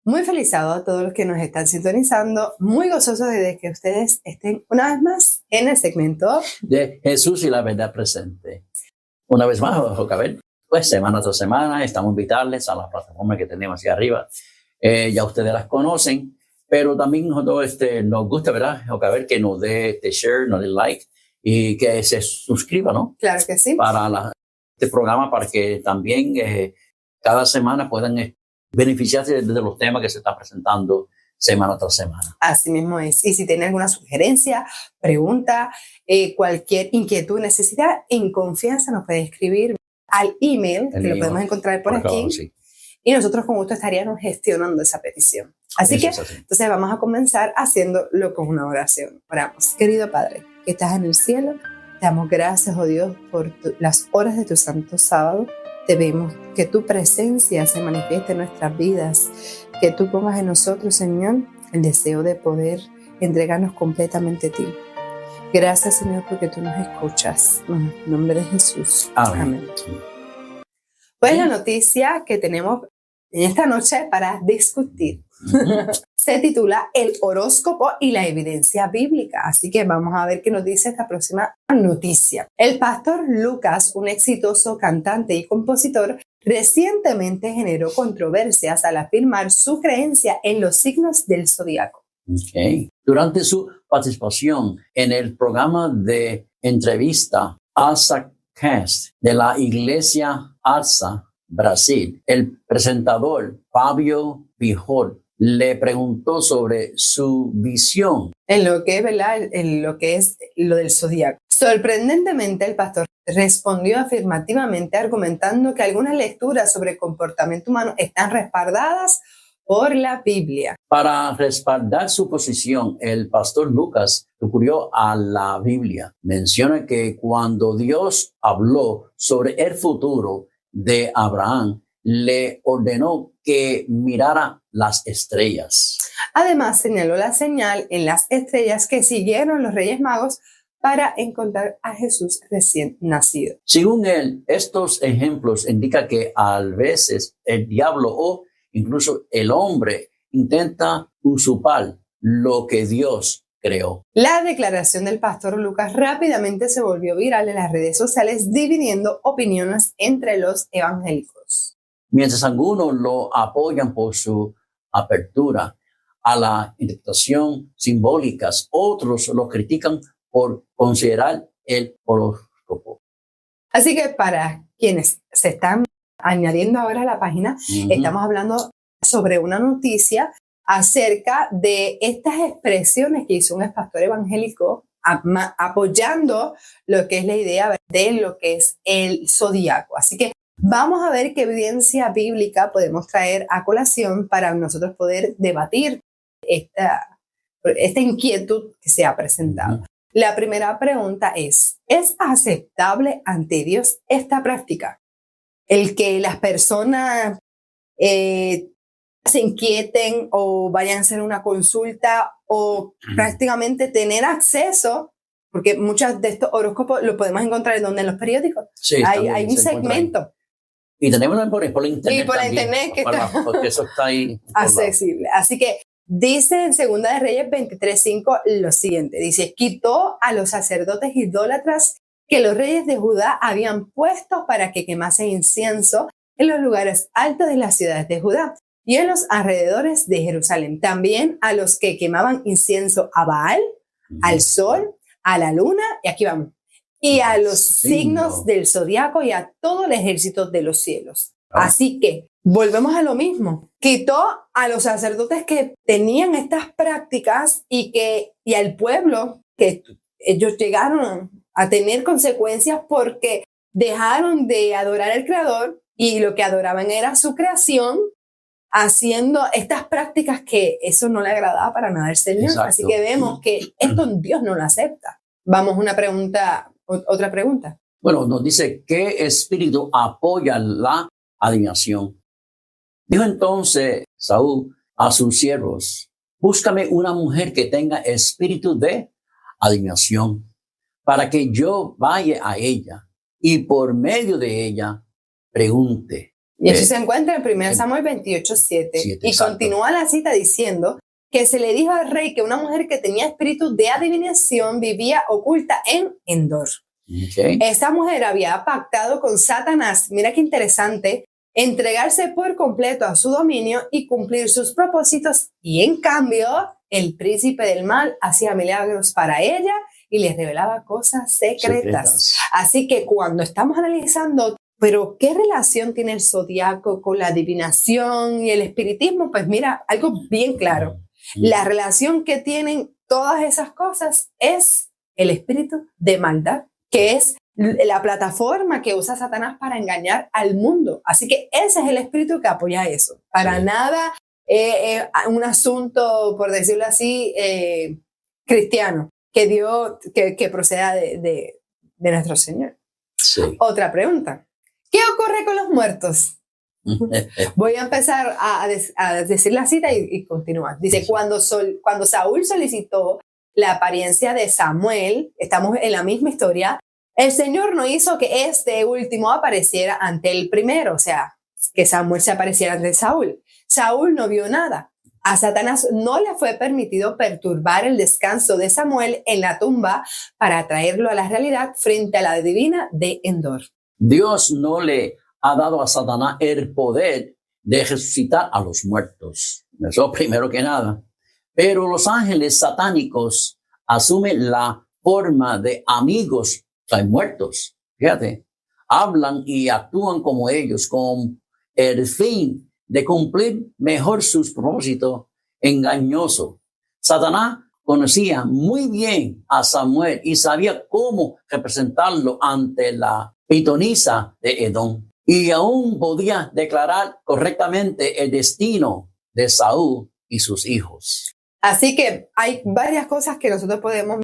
Muy feliz sábado a todos los que nos están sintonizando, muy gozosos de que ustedes estén una vez más en el segmento de Jesús y la verdad presente. Una vez más, Jocabel, pues semana tras semana estamos invitarles a la plataforma que tenemos aquí arriba. Ya ustedes las conocen, pero también nosotros nos gusta, ¿verdad, Jocabel, que nos dé share, nos dé like y que se suscriba, ¿no? Claro que sí. Para este programa, para que también cada semana puedan beneficiarse de los temas que se están presentando semana tras semana. Así mismo es. Y si tienen alguna sugerencia, pregunta, cualquier inquietud, necesidad, en confianza nos puede escribir al email, que lo podemos encontrar por aquí. Sí. Y nosotros con gusto estaríamos gestionando esa petición. Así que, entonces vamos a comenzar haciéndolo con una oración. Oramos. Querido Padre, que estás en el cielo, te damos gracias, oh Dios, por las horas de tu santo sábado. Te vemos que tu presencia se manifieste en nuestras vidas, que tú pongas en nosotros, Señor, el deseo de poder entregarnos completamente a ti. Gracias, Señor, porque tú nos escuchas. En el nombre de Jesús. Amén. Pues la noticia que tenemos en esta noche para discutir se titula El horóscopo y la evidencia bíblica. Así que vamos a ver qué nos dice esta próxima noticia. El pastor Lucas, un exitoso cantante y compositor, recientemente generó controversias al afirmar su creencia en los signos del zodiaco. Okay. Durante su participación en el programa de entrevista Alsa Cast de la Iglesia Alsa Brasil, el presentador Fabio Bijol le preguntó sobre su visión en lo que, ¿verdad? En lo que es lo del zodiaco. Sorprendentemente, el pastor respondió afirmativamente, argumentando que algunas lecturas sobre el comportamiento humano están respaldadas por la Biblia. Para respaldar su posición, el pastor Lucas recurrió a la Biblia. Menciona que cuando Dios habló sobre el futuro de Abraham, le ordenó que mirara las estrellas. Además, señaló la señal en las estrellas que siguieron los Reyes Magos para encontrar a Jesús recién nacido. Según él, estos ejemplos indican que a veces el diablo o incluso el hombre intenta usurpar lo que Dios creó. La declaración del pastor Lucas rápidamente se volvió viral en las redes sociales, dividiendo opiniones entre los evangélicos. Mientras algunos lo apoyan por su apertura a la interpretación simbólicas, otros lo critican por considerar el horóscopo. Así que para quienes se están añadiendo ahora a la página, estamos hablando sobre una noticia acerca de estas expresiones que hizo un pastor evangélico apoyando lo que es la idea de lo que es el zodiaco. Así que vamos a ver qué evidencia bíblica podemos traer a colación para nosotros poder debatir esta inquietud que se ha presentado. La primera pregunta ¿es aceptable ante Dios esta práctica? El que las personas se inquieten o vayan a hacer una consulta o prácticamente tener acceso, porque muchos de estos horóscopos los podemos encontrar en los periódicos. Sí, hay un segmento. Y tenemos por internet. Y por también, internet que porque eso está ahí accesible. Así que dice en Segunda de Reyes 23:5 lo siguiente. Dice, quitó a los sacerdotes idólatras que los reyes de Judá habían puesto para que quemasen incienso en los lugares altos de las ciudades de Judá y en los alrededores de Jerusalén. También a los que quemaban incienso a Baal, al sol, a la luna, y aquí vamos, y a los signos del zodiaco y a todo el ejército de los cielos. Así que volvemos a lo mismo. Quitó a los sacerdotes que tenían estas prácticas y al pueblo que ellos llegaron a tener consecuencias porque dejaron de adorar al Creador y lo que adoraban era su creación, haciendo estas prácticas que eso no le agradaba para nada al Señor. Exacto. Así que vemos que esto Dios no lo acepta. Vamos a otra pregunta. Bueno, nos dice, ¿qué espíritu apoya la adivinación? Dijo entonces Saúl a sus siervos, búscame una mujer que tenga espíritu de adivinación, para que yo vaya a ella y por medio de ella pregunte. Y eso se encuentra en 1 Samuel 28:7. Y continúa la cita diciendo que se le dijo al rey que una mujer que tenía espíritu de adivinación vivía oculta en Endor. Okay. Esta mujer había pactado con Satanás, mira qué interesante, entregarse por completo a su dominio y cumplir sus propósitos, y en cambio el príncipe del mal hacía milagros para ella y les revelaba cosas secretas. Así que cuando estamos analizando, pero ¿qué relación tiene el zodiaco con la adivinación y el espiritismo? Pues mira, algo bien claro. La relación que tienen todas esas cosas es el espíritu de maldad, que es la plataforma que usa Satanás para engañar al mundo. Así que ese es el espíritu que apoya eso. Para nada un asunto, por decirlo así, cristiano, que proceda de nuestro Señor. Sí. Otra pregunta. ¿Qué ocurre con los muertos? Voy a empezar a decir la cita y continuar. Dice, cuando Saúl solicitó la apariencia de Samuel, estamos en la misma historia, el Señor no hizo que este último apareciera ante el primero, o sea, que Samuel se apareciera ante Saúl. Saúl no vio nada. A Satanás no le fue permitido perturbar el descanso de Samuel en la tumba para traerlo a la realidad frente a la divina de Endor. Dios no le ha dado a Satanás el poder de resucitar a los muertos. Eso primero que nada. Pero los ángeles satánicos asumen la forma de amigos, o sea, muertos. Fíjate, hablan y actúan como ellos con el fin de cumplir mejor sus propósitos engañosos. Satanás conocía muy bien a Samuel y sabía cómo representarlo ante la pitonisa de Edom. Y aún podía declarar correctamente el destino de Saúl y sus hijos. Así que hay varias cosas que nosotros podemos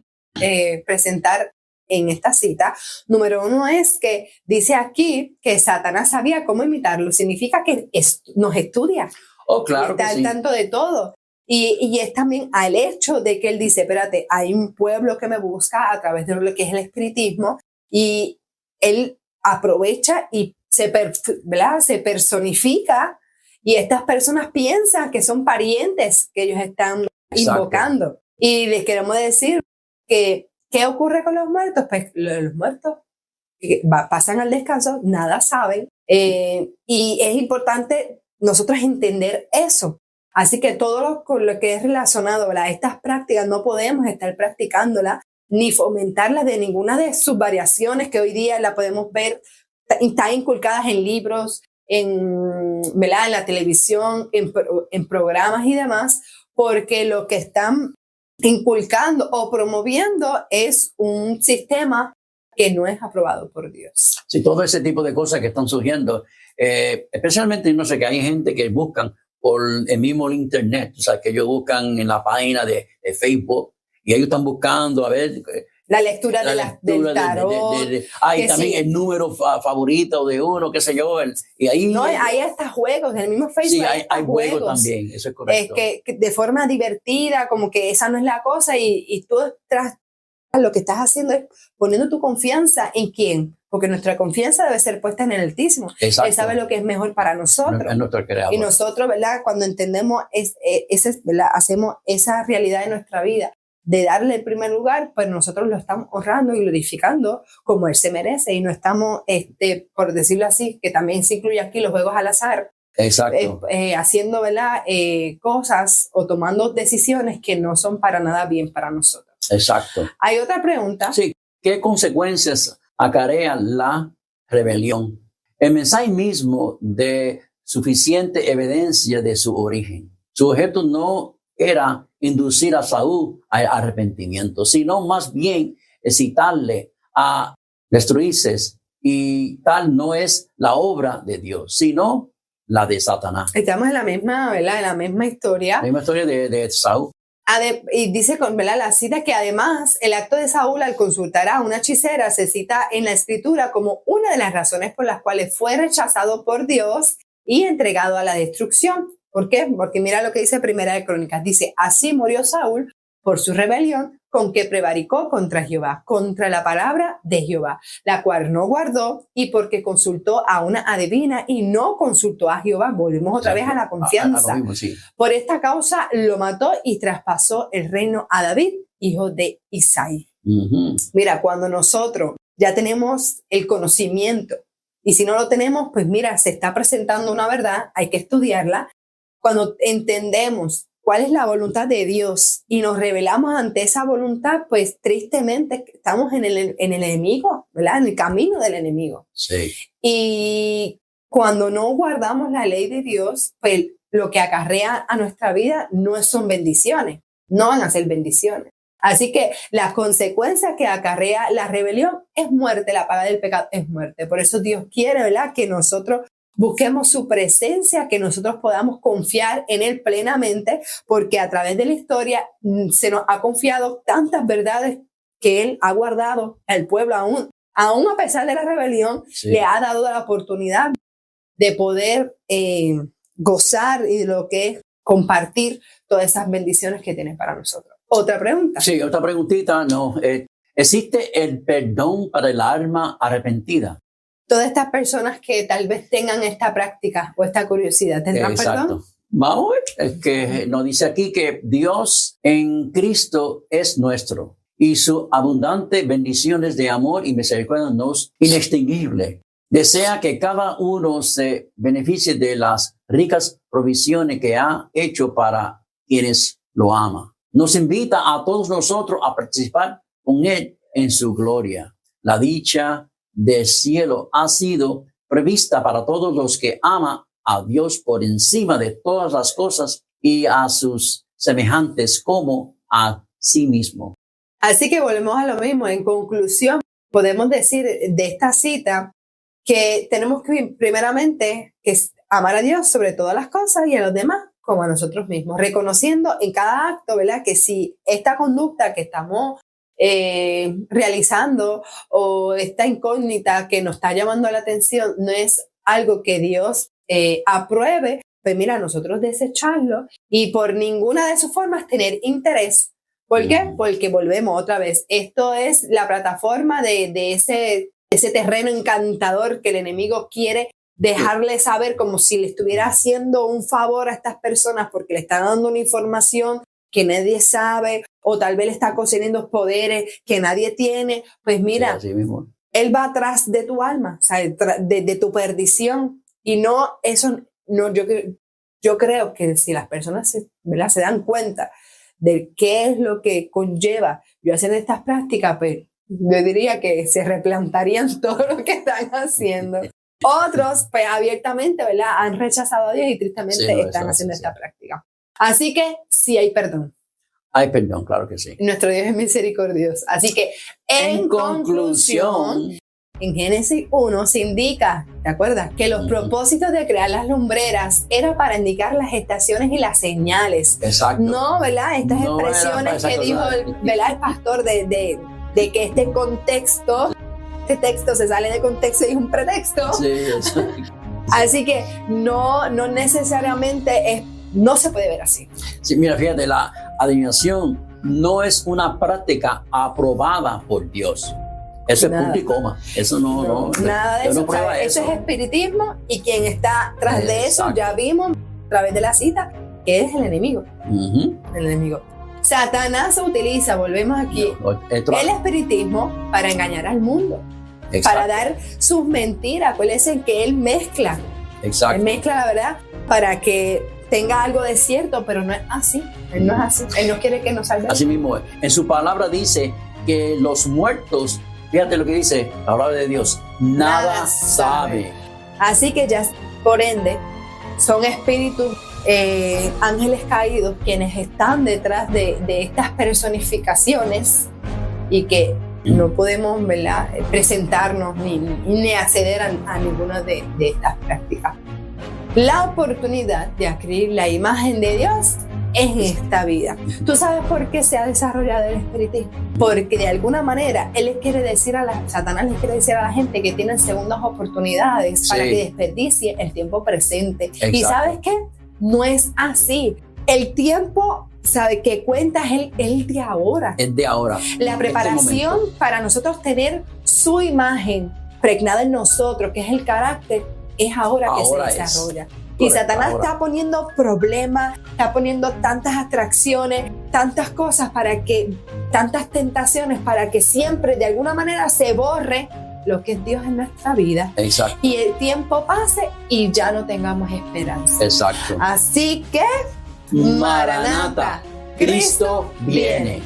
presentar en esta cita. Número 1 es que dice aquí que Satanás sabía cómo imitarlo. Significa que nos estudia. Oh, claro está que al sí. tanto de todo. Y es también al hecho de que él dice, espérate, hay un pueblo que me busca a través de lo que es el espiritismo, y él aprovecha y se personifica, y estas personas piensan que son parientes que ellos están invocando. Y les queremos decir que ¿qué ocurre con los muertos? Pues los muertos pasan al descanso, nada saben, y es importante nosotros entender eso. Así que todo con lo que es relacionado a estas prácticas no podemos estar practicándolas ni fomentarlas de ninguna de sus variaciones que hoy día la podemos ver, están inculcadas en libros, en la televisión, en programas y demás, porque lo que están inculcando o promoviendo es un sistema que no es aprobado por Dios. Sí, todo ese tipo de cosas que están surgiendo, especialmente, no sé, que hay gente que buscan por el mismo internet, o sea, que ellos buscan en la página de Facebook, y ellos están buscando, a ver... La lectura del tarot. Hay también el número favorito de uno, qué sé yo. Y ahí, no, hay hasta juegos, en el mismo Facebook. Sí, hay juegos también, eso es correcto. Que de forma divertida, como que esa no es la cosa, y tú lo que estás haciendo es poniendo tu confianza en quién, porque nuestra confianza debe ser puesta en el Altísimo. Exacto. Él sabe lo que es mejor para nosotros. Es nuestro creador. Y nosotros, ¿verdad? Cuando entendemos ¿verdad? Hacemos esa realidad de nuestra vida, de darle el primer lugar, pues nosotros lo estamos honrando y glorificando como Él se merece, y no estamos, por decirlo así, que también se incluye aquí los juegos al azar. Exacto. Haciendo, ¿verdad? Cosas o tomando decisiones que no son para nada bien para nosotros. Exacto. Hay otra pregunta. Sí, ¿qué consecuencias acarrea la rebelión? El mensaje mismo de suficiente evidencia de su origen. Su objeto no era inducir a Saúl al arrepentimiento, sino más bien excitarle a destruirse, y tal no es la obra de Dios, sino la de Satanás. Estamos en la misma, ¿verdad? En la misma historia. La misma historia de Saúl. Y dice, ¿verdad? La cita que además el acto de Saúl al consultar a una hechicera se cita en la Escritura como una de las razones por las cuales fue rechazado por Dios y entregado a la destrucción. ¿Por qué? Porque mira lo que dice Primera de Crónicas. Dice, así murió Saúl por su rebelión, con que prevaricó contra Jehová, contra la palabra de Jehová, la cual no guardó, y porque consultó a una adivina y no consultó a Jehová. Volvemos otra vez a la confianza. Mismo, sí. Por esta causa lo mató y traspasó el reino a David, hijo de Isaí. Mira, cuando nosotros ya tenemos el conocimiento, y si no lo tenemos, pues mira, se está presentando una verdad, hay que estudiarla. Cuando entendemos cuál es la voluntad de Dios y nos rebelamos ante esa voluntad, pues tristemente estamos en el enemigo, ¿verdad? En el camino del enemigo. Sí. Y cuando no guardamos la ley de Dios, pues lo que acarrea a nuestra vida no son bendiciones, no van a ser bendiciones. Así que la consecuencia que acarrea la rebelión es muerte, la paga del pecado es muerte. Por eso Dios quiere, ¿verdad?, que nosotros busquemos su presencia, que nosotros podamos confiar en Él plenamente, porque a través de la historia se nos ha confiado tantas verdades que Él ha guardado al pueblo, aún a pesar de la rebelión, sí, le ha dado la oportunidad de poder gozar y de lo que es compartir todas esas bendiciones que tiene para nosotros. ¿Otra pregunta? Sí, otra preguntita. No, ¿existe el perdón para el alma arrepentida? Todas estas personas que tal vez tengan esta práctica o esta curiosidad, ¿tendrán perdón? Vamos a ver, es que nos dice aquí que Dios en Cristo es nuestro y su abundante bendiciones de amor y misericordia nos inextinguible. Desea que cada uno se beneficie de las ricas provisiones que ha hecho para quienes lo aman. Nos invita a todos nosotros a participar con Él en su gloria. La dicha del cielo ha sido prevista para todos los que aman a Dios por encima de todas las cosas y a sus semejantes como a sí mismo. Así que volvemos a lo mismo. En conclusión, podemos decir de esta cita que tenemos que primeramente amar a Dios sobre todas las cosas y a los demás como a nosotros mismos, reconociendo en cada acto, ¿verdad?, que si esta conducta que estamos realizando o esta incógnita que nos está llamando la atención no es algo que Dios apruebe, pues mira, nosotros desecharlo y por ninguna de sus formas tener interés. ¿Por qué? Porque volvemos otra vez. Esto es la plataforma de ese terreno encantador que el enemigo quiere dejarle saber, como si le estuviera haciendo un favor a estas personas porque le está dando una información que nadie sabe, o tal vez le está concediendo poderes que nadie tiene. Pues mira, sí, Él va atrás de tu alma, o sea, de tu perdición. Y no, eso no, yo creo que si las personas se dan cuenta de qué es lo que conlleva yo hacer estas prácticas, pues yo diría que se replantarían todo lo que están haciendo. Otros, pues abiertamente, ¿verdad?, han rechazado a Dios y tristemente están haciendo esta práctica. Así que sí hay perdón. Hay perdón, claro que sí. Nuestro Dios es misericordioso. Así que en conclusión, en Génesis 1 se indica, ¿te acuerdas?, que los propósitos de crear las lumbreras era para indicar las estaciones y las señales. Exacto. No, ¿verdad?, estas expresiones que dijo ¿verdad?, el pastor de que este contexto, este texto se sale de contexto y es un pretexto. Sí, exacto. Así que no necesariamente no se puede ver así. Sí, mira, fíjate, la adivinación no es una práctica aprobada por Dios. Eso es punto y coma. Eso no nada de eso. No prueba eso es espiritismo, y quien está tras de eso, ya vimos a través de la cita, que es el enemigo. El enemigo. Satanás utiliza, volvemos aquí, el espiritismo para engañar al mundo. Exacto. Para dar sus mentiras. Acuérdense que él mezcla. Exacto. Él mezcla la verdad para que tenga algo de cierto, pero no es así. Él no es así. Él no quiere que nos salvemos. Así mismo, en su palabra dice que los muertos, fíjate lo que dice la palabra de Dios, nada sabe. Así que ya, por ende, son espíritus, ángeles caídos, quienes están detrás de estas personificaciones, y que no podemos, ¿verdad?, presentarnos ni acceder a ninguna de estas prácticas. La oportunidad de adquirir la imagen de Dios en esta vida. ¿Tú sabes por qué se ha desarrollado el espiritismo? Porque de alguna manera Satanás le quiere decir a la gente que tienen segundas oportunidades para que desperdicie el tiempo presente. Exacto. ¿Y sabes qué? No es así. El tiempo sabe que cuenta es el de ahora. Es de ahora. La preparación para nosotros tener su imagen pregnada en nosotros, que es el carácter, es ahora que se desarrolla. Y Satanás está poniendo problemas, está poniendo tantas atracciones, tantas cosas tantas tentaciones para que siempre de alguna manera se borre lo que es Dios en nuestra vida. Exacto. Y el tiempo pase y ya no tengamos esperanza. Exacto. Así que, Maranata, Cristo viene.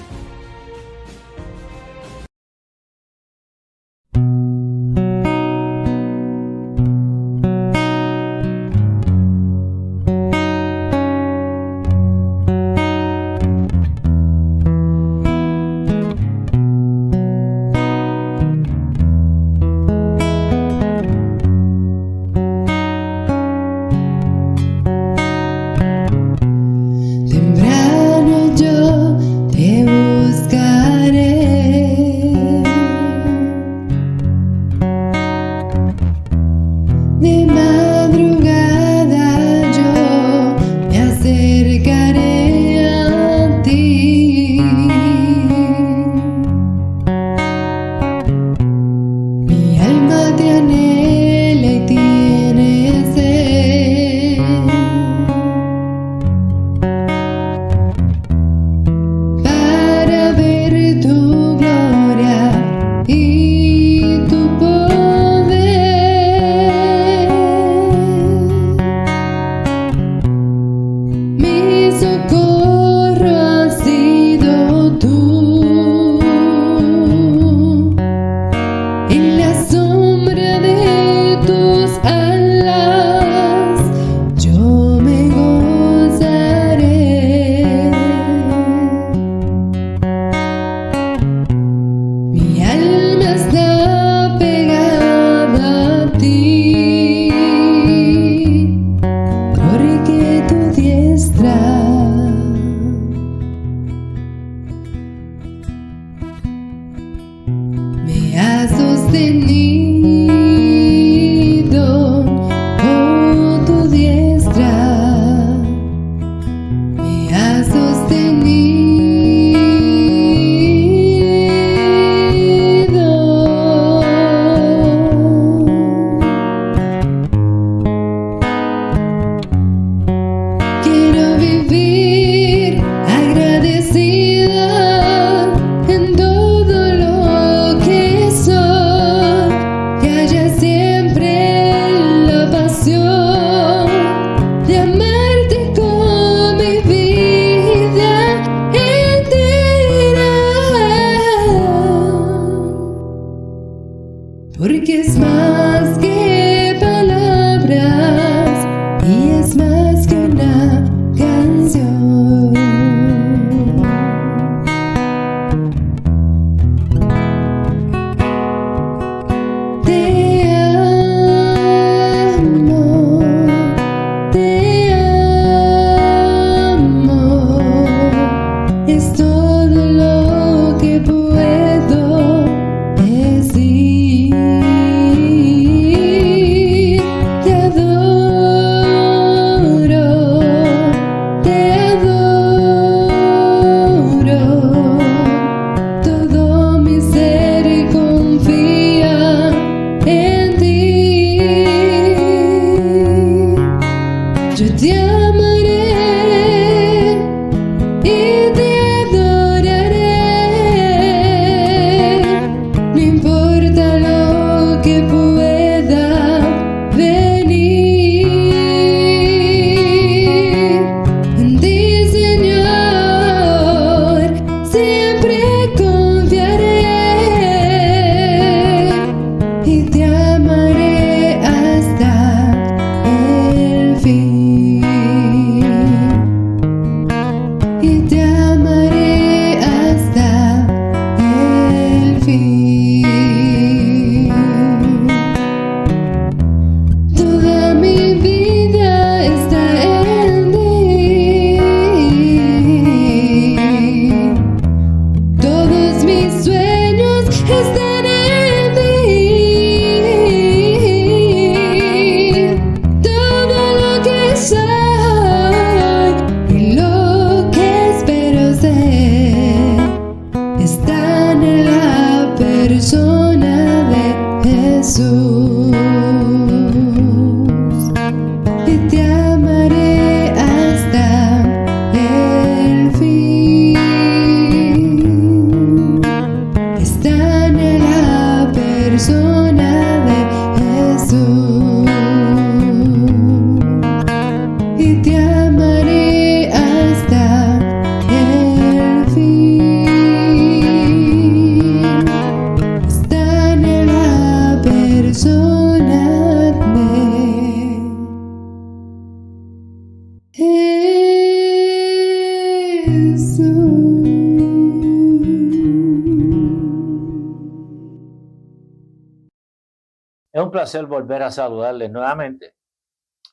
placer volver a saludarles nuevamente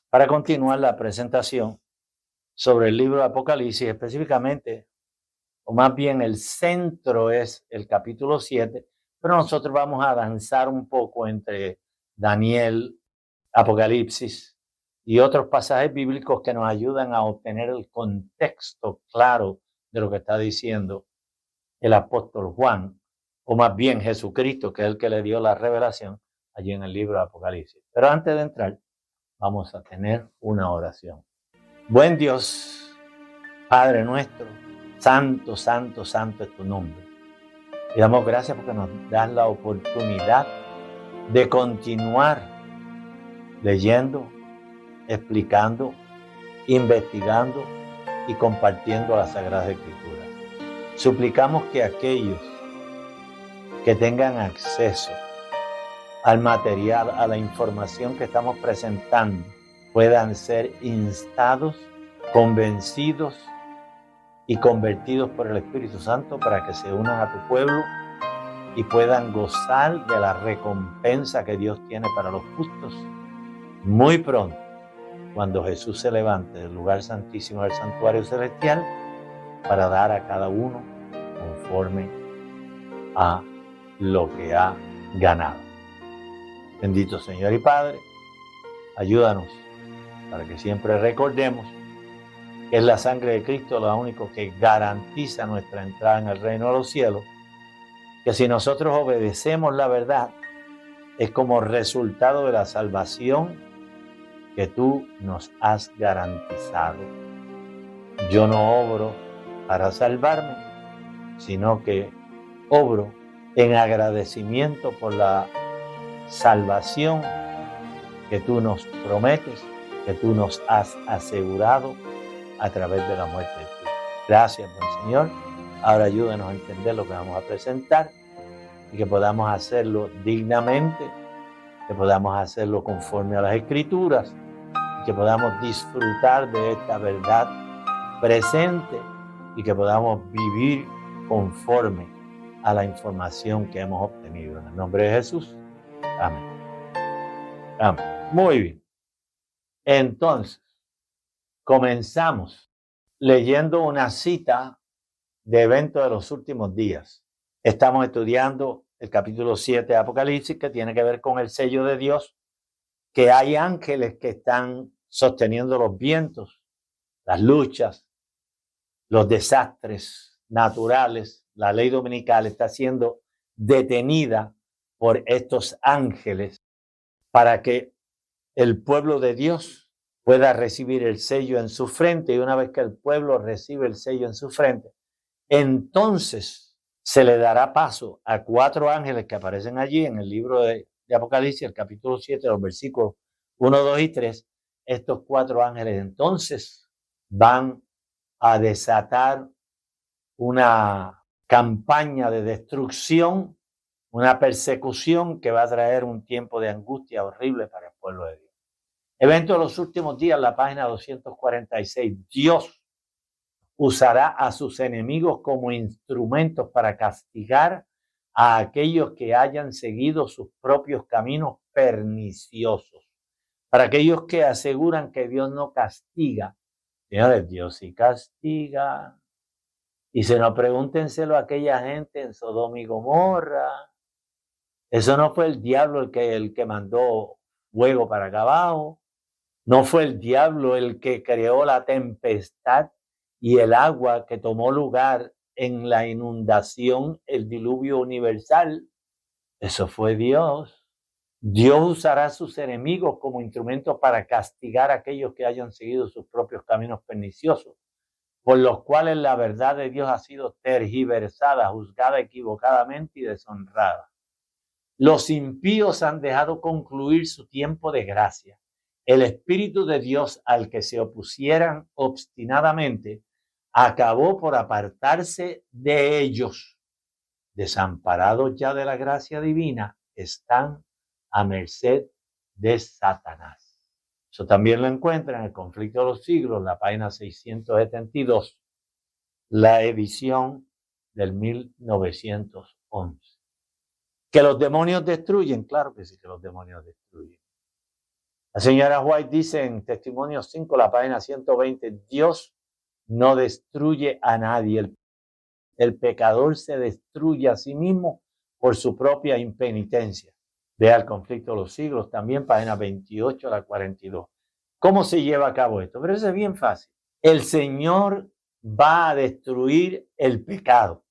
para continuar la presentación sobre el libro de Apocalipsis, específicamente, o más bien el centro es el capítulo 7, pero nosotros vamos a danzar un poco entre Daniel, Apocalipsis y otros pasajes bíblicos que nos ayudan a obtener el contexto claro de lo que está diciendo el apóstol Juan, o más bien Jesucristo, que es el que le dio la revelación allí en el libro de Apocalipsis. Pero antes de entrar, vamos a tener una oración. Buen Dios, Padre nuestro, santo, santo, santo es tu nombre. Y damos gracias porque nos das la oportunidad de continuar leyendo, explicando, investigando y compartiendo las Sagradas Escrituras. Suplicamos que aquellos que tengan acceso al material, a la información que estamos presentando, puedan ser instados, convencidos y convertidos por el Espíritu Santo para que se unan a tu pueblo y puedan gozar de la recompensa que Dios tiene para los justos muy pronto, cuando Jesús se levante del lugar santísimo del santuario celestial para dar a cada uno conforme a lo que ha ganado. Bendito Señor y Padre, ayúdanos para que siempre recordemos que es la sangre de Cristo lo único que garantiza nuestra entrada en el reino de los cielos, que si nosotros obedecemos la verdad, es como resultado de la salvación que tú nos has garantizado. Yo no obro para salvarme, sino que obro en agradecimiento por la salvación que tú nos prometes, que tú nos has asegurado a través de la muerte de Cristo. Gracias, buen Señor. Ahora ayúdanos a entender lo que vamos a presentar y que podamos hacerlo dignamente, que podamos hacerlo conforme a las Escrituras y que podamos disfrutar de esta verdad presente y que podamos vivir conforme a la información que hemos obtenido. En el nombre de Jesús. Amén. Amén. Muy bien. Entonces, comenzamos leyendo una cita de eventos de los últimos días. Estamos estudiando el capítulo 7 de Apocalipsis, que tiene que ver con el sello de Dios, que hay ángeles que están sosteniendo los vientos, las luchas, los desastres naturales. La ley dominical está siendo detenida por estos ángeles para que el pueblo de Dios pueda recibir el sello en su frente, y una vez que el pueblo recibe el sello en su frente, entonces se le dará paso a 4 ángeles que aparecen allí en el libro de Apocalipsis, el capítulo 7, los versículos 1, 2 y 3. Estos 4 ángeles entonces van a desatar una campaña de destrucción, una persecución que va a traer un tiempo de angustia horrible para el pueblo de Dios. Evento de los últimos días, la página 246. Dios usará a sus enemigos como instrumentos para castigar a aquellos que hayan seguido sus propios caminos perniciosos. Para aquellos que aseguran que Dios no castiga. Señores, Dios sí castiga. Y si no, pregúntenselo a aquella gente en Sodoma y Gomorra. Eso no fue el diablo el que mandó fuego para acá abajo. No fue el diablo el que creó la tempestad y el agua que tomó lugar en la inundación, el diluvio universal. Eso fue Dios. Dios usará a sus enemigos como instrumentos para castigar a aquellos que hayan seguido sus propios caminos perniciosos, por los cuales la verdad de Dios ha sido tergiversada, juzgada equivocadamente y deshonrada. Los impíos han dejado concluir su tiempo de gracia. El Espíritu de Dios, al que se opusieran obstinadamente, acabó por apartarse de ellos. Desamparados ya de la gracia divina, están a merced de Satanás. Eso también lo encuentra en el Conflicto de los Siglos, la página 672, la edición del 1911. ¿Que los demonios destruyen? Claro que sí que los demonios destruyen. La señora White dice en Testimonio 5, la página 120, Dios no destruye a nadie. El pecador se destruye a sí mismo por su propia impenitencia. Vea el Conflicto de los Siglos, también página 28 a la 42. ¿Cómo se lleva a cabo esto? Pero eso es bien fácil. El Señor va a destruir el pecado.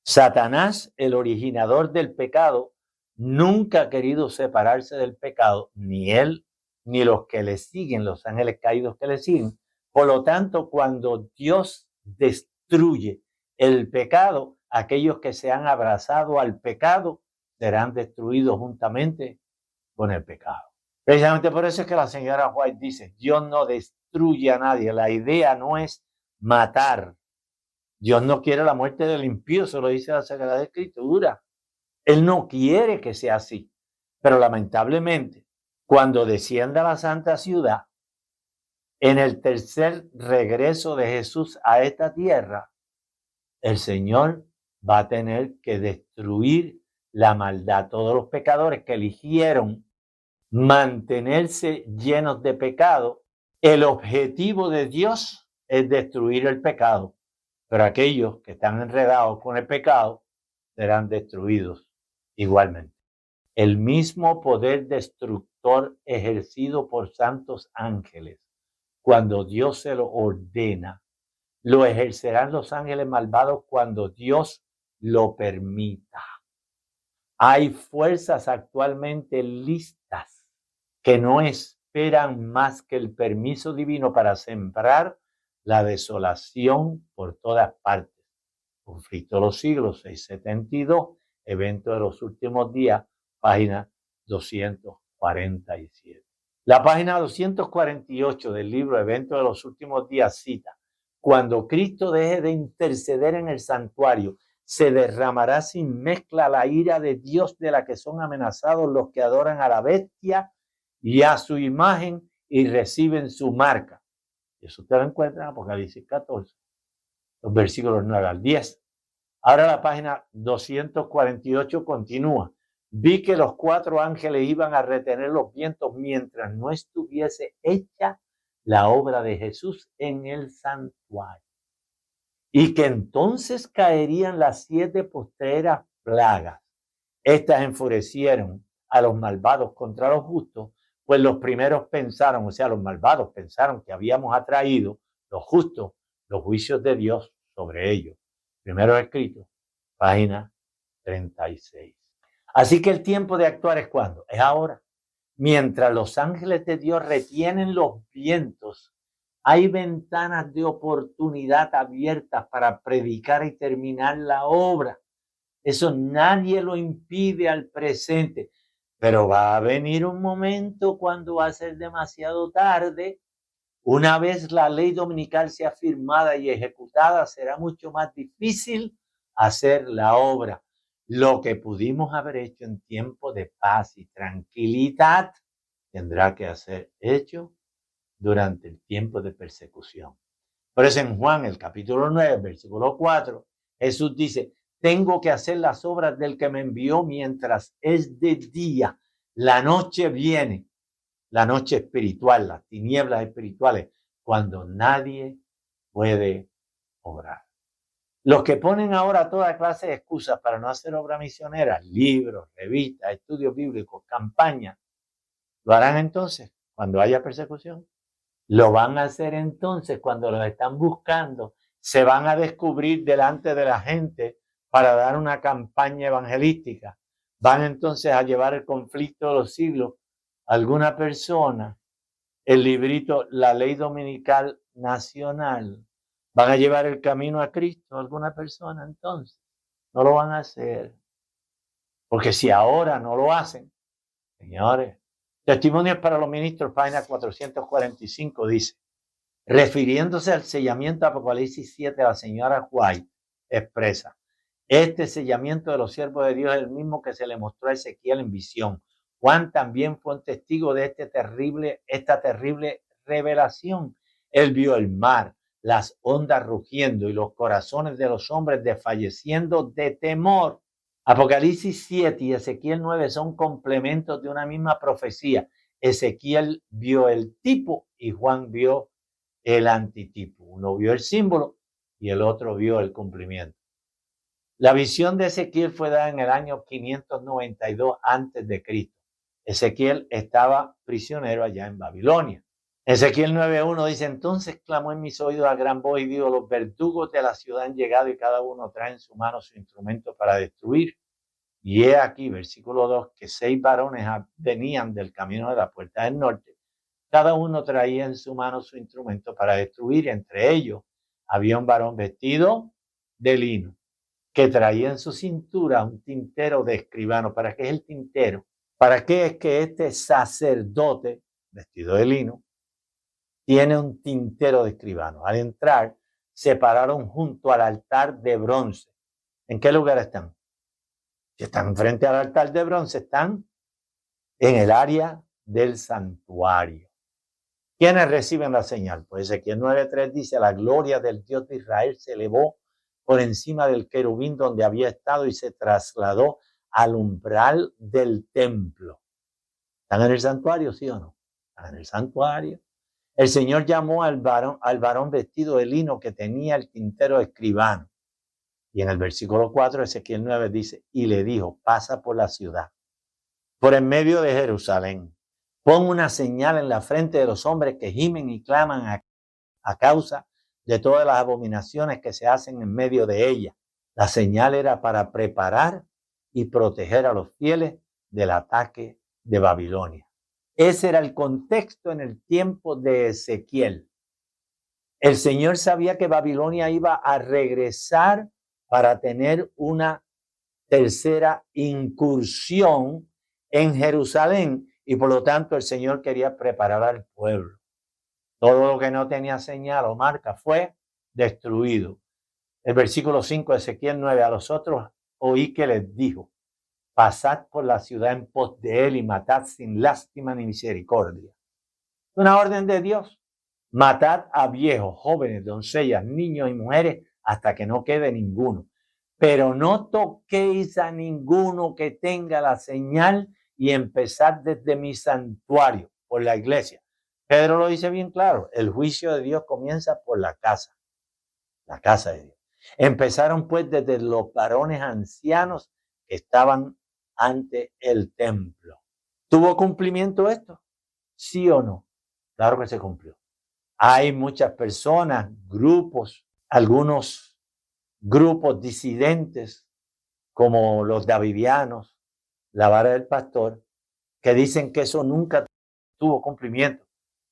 Satanás, el originador del pecado, nunca ha querido separarse del pecado, ni él, ni los que le siguen, los ángeles caídos que le siguen. Por lo tanto, cuando Dios destruye el pecado, aquellos que se han abrazado al pecado serán destruidos juntamente con el pecado. Precisamente por eso es que la señora White dice, Dios no destruye a nadie. La idea no es matar. Dios no quiere la muerte del impío, eso lo dice la Sagrada Escritura. Él no quiere que sea así. Pero lamentablemente, cuando descienda la Santa Ciudad, en el tercer regreso de Jesús a esta tierra, el Señor va a tener que destruir la maldad. Todos los pecadores que eligieron mantenerse llenos de pecado, el objetivo de Dios es destruir el pecado. Pero aquellos que están enredados con el pecado serán destruidos igualmente. El mismo poder destructor ejercido por santos ángeles, cuando Dios se lo ordena, lo ejercerán los ángeles malvados cuando Dios lo permita. Hay fuerzas actualmente listas que no esperan más que el permiso divino para sembrar la desolación por todas partes. Conflicto de los siglos, 672, evento de los últimos días, página 247. La página 248 del libro Evento de los últimos días cita, cuando Cristo deje de interceder en el santuario, se derramará sin mezcla la ira de Dios de la que son amenazados los que adoran a la bestia y a su imagen y reciben su marca. Eso usted lo encuentra en Apocalipsis 14, los versículos 9 al 10. Ahora la página 248 continúa. Vi que los 4 ángeles iban a retener los vientos mientras no estuviese hecha la obra de Jesús en el santuario. Y que entonces caerían las 7 postreras plagas. Estas enfurecieron a los malvados contra los justos, pues los primeros pensaron, o sea, los malvados pensaron que habíamos atraído los justos los juicios de Dios sobre ellos. Primero escrito, página 36. Así que el tiempo de actuar es ¿cuándo? Es ahora. Mientras los ángeles de Dios retienen los vientos, hay ventanas de oportunidad abiertas para predicar y terminar la obra. Eso nadie lo impide al presente. Pero va a venir un momento cuando va a ser demasiado tarde. Una vez la ley dominical sea firmada y ejecutada, será mucho más difícil hacer la obra. Lo que pudimos haber hecho en tiempo de paz y tranquilidad tendrá que ser hecho durante el tiempo de persecución. Por eso en Juan, el capítulo 9, versículo 4, Jesús dice, tengo que hacer las obras del que me envió mientras es de día. La noche viene, la noche espiritual, las tinieblas espirituales, cuando nadie puede obrar. Los que ponen ahora toda clase de excusas para no hacer obra misionera, libros, revistas, estudios bíblicos, campañas, ¿lo harán entonces cuando haya persecución? Lo van a hacer entonces cuando los están buscando, se van a descubrir delante de la gente para dar una campaña evangelística. Van entonces a llevar el conflicto de los siglos a alguna persona, el librito La Ley Dominical Nacional. Van a llevar el camino a Cristo a alguna persona entonces. No lo van a hacer. Porque si ahora no lo hacen, señores, Testimonios para los Ministros, página 445, dice, refiriéndose al sellamiento de Apocalipsis 7, la señora White expresa, este sellamiento de los siervos de Dios es el mismo que se le mostró a Ezequiel en visión. Juan también fue un testigo de esta terrible revelación. Él vio el mar, las ondas rugiendo y los corazones de los hombres desfalleciendo de temor. Apocalipsis 7 y Ezequiel 9 son complementos de una misma profecía. Ezequiel vio el tipo y Juan vio el antitipo. Uno vio el símbolo y el otro vio el cumplimiento. La visión de Ezequiel fue dada en el año 592 a.C. Ezequiel estaba prisionero allá en Babilonia. Ezequiel 9:1 dice: entonces clamó en mis oídos a gran voz y dijo: los verdugos de la ciudad han llegado y cada uno trae en su mano su instrumento para destruir. Y he aquí, versículo 2, que 6 varones venían del camino de la puerta del norte. Cada uno traía en su mano su instrumento para destruir. Entre ellos había un varón vestido de lino que traía en su cintura un tintero de escribano. ¿Para qué es el tintero? ¿Para qué es que este sacerdote vestido de lino tiene un tintero de escribano? Al entrar, se pararon junto al altar de bronce. ¿En qué lugar están? Si están frente al altar de bronce, están en el área del santuario. ¿Quiénes reciben la señal? Pues Ezequiel 9:3 dice: la gloria del Dios de Israel se elevó por encima del querubín donde había estado y se trasladó al umbral del templo. ¿Están en el santuario, sí o no? Están en el santuario. El Señor llamó al varón vestido de lino que tenía el tintero escribano. Y en el versículo 4, Ezequiel 9 dice: y le dijo: pasa por la ciudad, por en medio de Jerusalén. Pon una señal en la frente de los hombres que gimen y claman a causa de todas las abominaciones que se hacen en medio de ella. La señal era para preparar y proteger a los fieles del ataque de Babilonia. Ese era el contexto en el tiempo de Ezequiel. El Señor sabía que Babilonia iba a regresar para tener una tercera incursión en Jerusalén y por lo tanto el Señor quería preparar al pueblo. Todo lo que no tenía señal o marca fue destruido. El versículo 5 de Ezequiel 9: a los otros oí que les dijo: pasad por la ciudad en pos de él y matad sin lástima ni misericordia. Una orden de Dios. Matad a viejos, jóvenes, doncellas, niños y mujeres hasta que no quede ninguno. Pero no toquéis a ninguno que tenga la señal y empezad desde mi santuario, por la iglesia. Pedro lo dice bien claro: el juicio de Dios comienza por la casa de Dios. Empezaron pues desde los varones ancianos que estaban ante el templo. ¿Tuvo cumplimiento esto? ¿Sí o no? Claro que se cumplió. Hay muchas personas, grupos, algunos grupos disidentes como los davidianos, la vara del pastor, que dicen que eso nunca tuvo cumplimiento.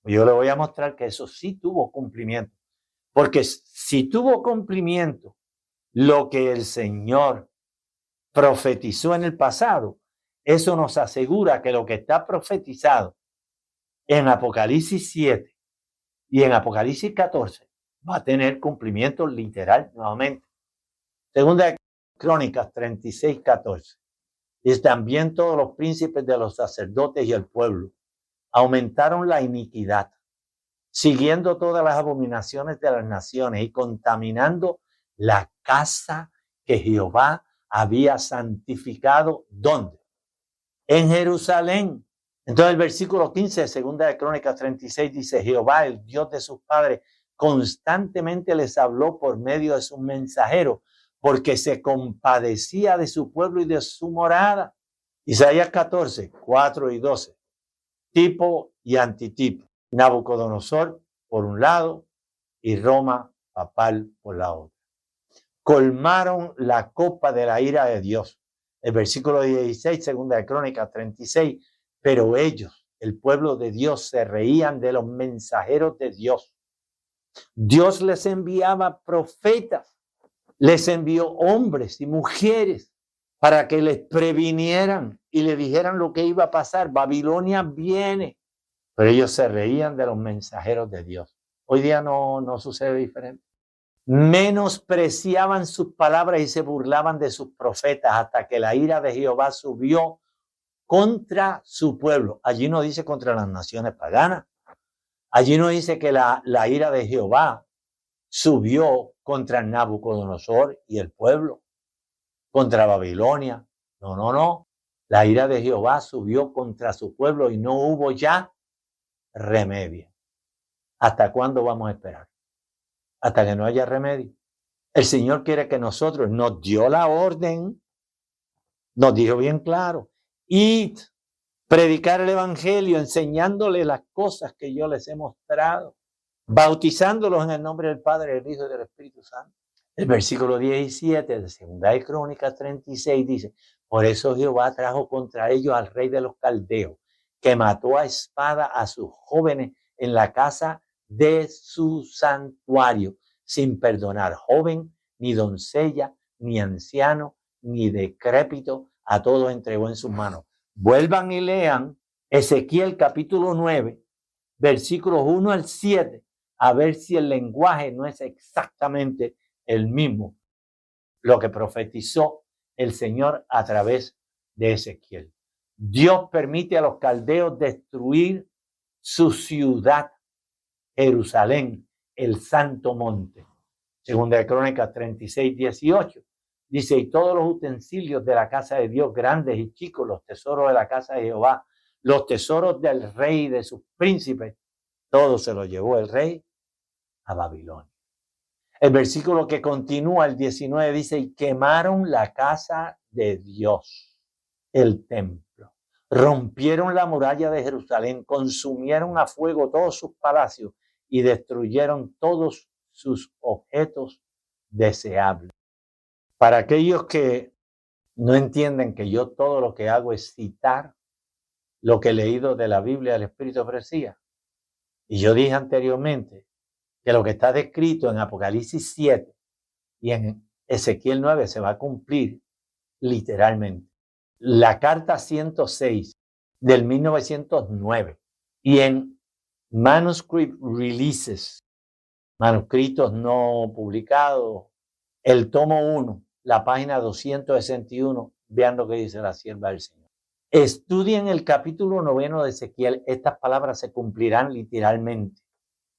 Yo le voy a mostrar que eso sí tuvo cumplimiento. Porque si tuvo cumplimiento lo que el Señor profetizó en el pasado, eso nos asegura que lo que está profetizado en Apocalipsis 7 y en Apocalipsis 14 va a tener cumplimiento literal nuevamente. Segunda de Crónicas 36:14. Y también todos los príncipes de los sacerdotes y el pueblo aumentaron la iniquidad, siguiendo todas las abominaciones de las naciones y contaminando la casa que Jehová había santificado. ¿Dónde? En Jerusalén. Entonces el versículo 15 de Segunda de Crónicas 36 dice: Jehová, el Dios de sus padres, constantemente les habló por medio de sus mensajeros, porque se compadecía de su pueblo y de su morada. Isaías 14, 4 y 12. Tipo y antitipo. Nabucodonosor por un lado y Roma papal por la otra. Colmaron la copa de la ira de Dios. El versículo 16, Segunda de Crónicas 36. Pero ellos, el pueblo de Dios, se reían de los mensajeros de Dios. Dios les enviaba profetas, les envió hombres y mujeres para que les previnieran y le dijeran lo que iba a pasar. Babilonia viene. Pero ellos se reían de los mensajeros de Dios. Hoy día no sucede diferente. Menospreciaban sus palabras y se burlaban de sus profetas hasta que la ira de Jehová subió contra su pueblo. Allí no dice contra las naciones paganas. Allí no dice que la ira de Jehová subió contra Nabucodonosor y el pueblo. contra Babilonia. No. La ira de Jehová subió contra su pueblo y no hubo ya remedio. ¿Hasta cuándo vamos a esperar? Hasta que no haya remedio. El Señor quiere que nosotros, nos dio la orden, nos dijo bien claro, id, predicar el evangelio, enseñándole las cosas que yo les he mostrado, bautizándolos en el nombre del Padre, del Hijo y del Espíritu Santo. El versículo 17 de 2 de Crónicas 36 dice, por eso Jehová trajo contra ellos al rey de los caldeos, que mató a espada a sus jóvenes en la casa de su santuario, sin perdonar joven, ni doncella, ni anciano, ni decrépito, a todos entregó en sus manos. Vuelvan y lean Ezequiel capítulo 9, versículos 1 al 7, a ver si el lenguaje no es exactamente el mismo, lo que profetizó el Señor a través de Ezequiel. Dios permite a los caldeos destruir su ciudad, Jerusalén, el santo monte. Segunda de Crónicas 36, 18. Dice, y todos los utensilios de la casa de Dios, grandes y chicos, los tesoros de la casa de Jehová, los tesoros del rey y de sus príncipes, todo se lo llevó el rey a Babilonia. El versículo que continúa, el 19, dice, y quemaron la casa de Dios, el templo. Rompieron la muralla de Jerusalén, consumieron a fuego todos sus palacios y destruyeron todos sus objetos deseables. Para aquellos que no entienden que yo todo lo que hago es citar lo que he leído de la Biblia del Espíritu de Profecía. Y yo dije anteriormente que lo que está descrito en Apocalipsis 7 y en Ezequiel 9 se va a cumplir literalmente. La carta 106 del 1909 y en Manuscript Releases, manuscritos no publicados, el tomo 1, la página 261, vean lo que dice la sierva del Señor. Estudien el capítulo 9 de Ezequiel, estas palabras se cumplirán literalmente.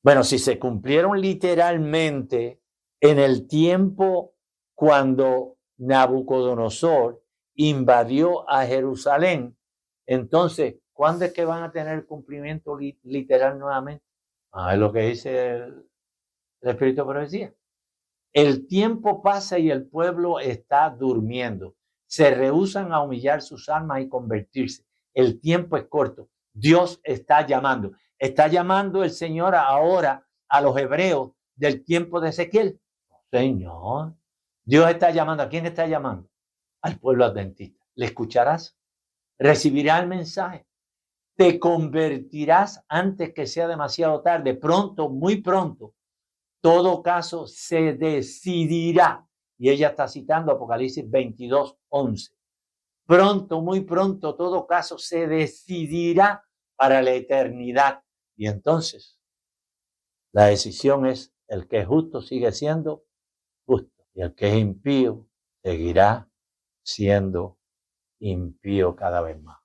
Bueno, si se cumplieron literalmente en el tiempo cuando Nabucodonosor invadió a Jerusalén, entonces, ¿cuándo es que van a tener cumplimiento literal nuevamente? Es lo que dice el Espíritu de Profecía. El tiempo pasa y el pueblo está durmiendo. Se rehúsan a humillar sus almas y convertirse. El tiempo es corto. Dios está llamando. ¿Está llamando el Señor ahora a los hebreos del tiempo de Ezequiel? Señor, Dios está llamando. ¿A quién está llamando? Al pueblo adventista. ¿Le escucharás? ¿Recibirás el mensaje? ¿Te convertirás antes que sea demasiado tarde? Pronto, muy pronto, todo caso se decidirá. Y ella está citando Apocalipsis 22, 11. Pronto, muy pronto, todo caso se decidirá para la eternidad. Y entonces, la decisión es, el que es justo sigue siendo justo. Y el que es impío seguirá siendo impío cada vez más.